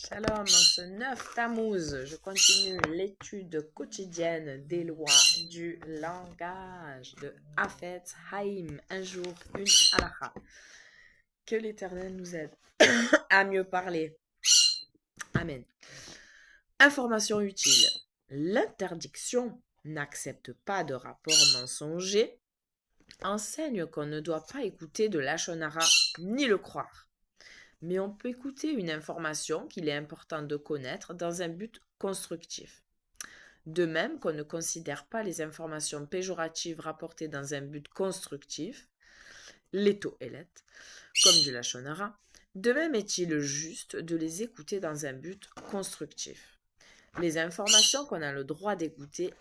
Shalom, en ce 9 Tammuz, je continue l'étude quotidienne des lois du langage de Hafetz Haïm. Un jour, une halakha. Que l'Éternel nous aide à mieux parler. Amen. Information utile. L'interdiction n'accepte pas de rapport mensonger enseigne qu'on ne doit pas écouter de Lachon Hara ni le croire. Mais on peut écouter une information qu'il est important de connaître dans un but constructif. De même qu'on ne considère pas les informations péjoratives rapportées dans un but constructif, l'éto elet, comme du Lachon Hara, de même est-il juste de les écouter dans un but constructif. Les informations qu'on a le droit d'écouter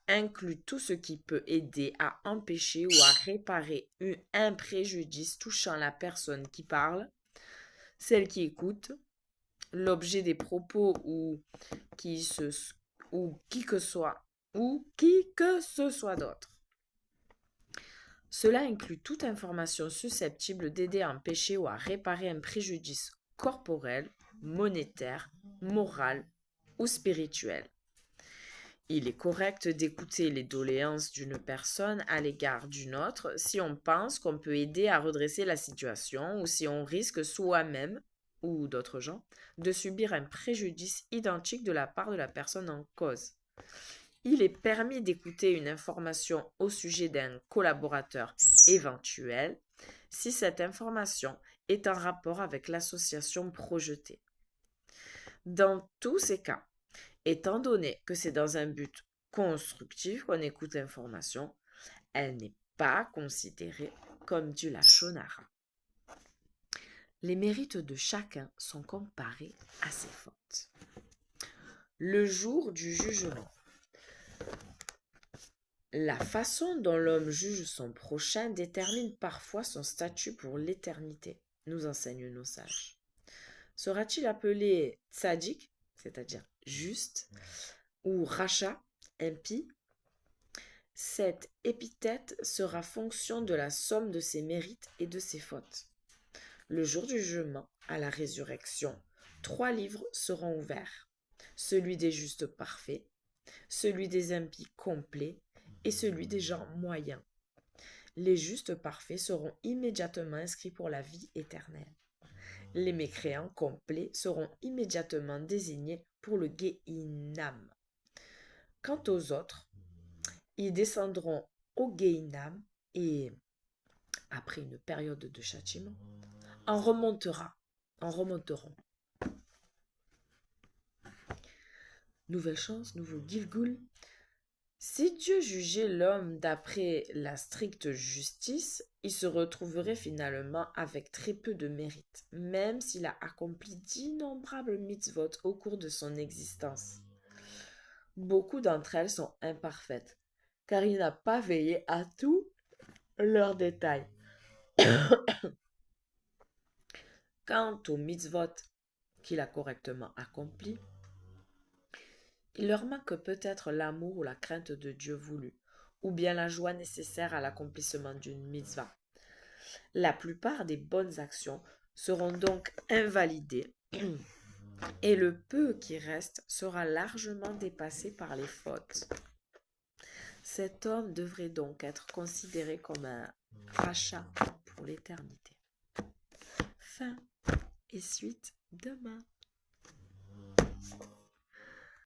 inclut tout ce qui peut aider à empêcher ou à réparer un préjudice touchant la personne qui parle, celle qui écoute, l'objet des propos ou qui que ce soit d'autre. Cela inclut toute information susceptible d'aider à empêcher ou à réparer un préjudice corporel, monétaire, moral ou spirituel. Il est correct d'écouter les doléances d'une personne à l'égard d'une autre si on pense qu'on peut aider à redresser la situation ou si on risque soi-même ou d'autres gens de subir un préjudice identique de la part de la personne en cause. Il est permis d'écouter une information au sujet d'un collaborateur éventuel si cette information est en rapport avec l'association projetée. Dans tous ces cas, étant donné que c'est dans un but constructif qu'on écoute l'information, elle n'est pas considérée comme du Lachon Hara. Les mérites de chacun sont comparés à ses fautes. Le jour du jugement. La façon dont l'homme juge son prochain détermine parfois son statut pour l'éternité, nous enseignent nos sages. Sera-t-il appelé tzadik, c'est-à-dire juste, ou racha, impie? Cette épithète sera fonction de la somme de ses mérites et de ses fautes. Le jour du jugement, à la résurrection, 3 livres seront ouverts. Celui des justes parfaits, celui des impies complets et celui des gens moyens. Les justes parfaits seront immédiatement inscrits pour la vie éternelle. Les mécréants complets seront immédiatement désignés pour le Gehinam. Quant aux autres, ils descendront au Gehinam et, après une période de châtiment, en remonteront. Nouvelle chance, nouveau Gilgul. Si Dieu jugeait l'homme d'après la stricte justice, il se retrouverait finalement avec très peu de mérite, même s'il a accompli d'innombrables mitzvot au cours de son existence. Beaucoup d'entre elles sont imparfaites, car il n'a pas veillé à tous leurs détails. Quant aux mitzvot qu'il a correctement accomplis, il leur manque peut-être l'amour ou la crainte de Dieu voulu, ou bien la joie nécessaire à l'accomplissement d'une mitzvah. La plupart des bonnes actions seront donc invalidées et le peu qui reste sera largement dépassé par les fautes. Cet homme devrait donc être considéré comme un rachat pour l'éternité. Fin et suite demain.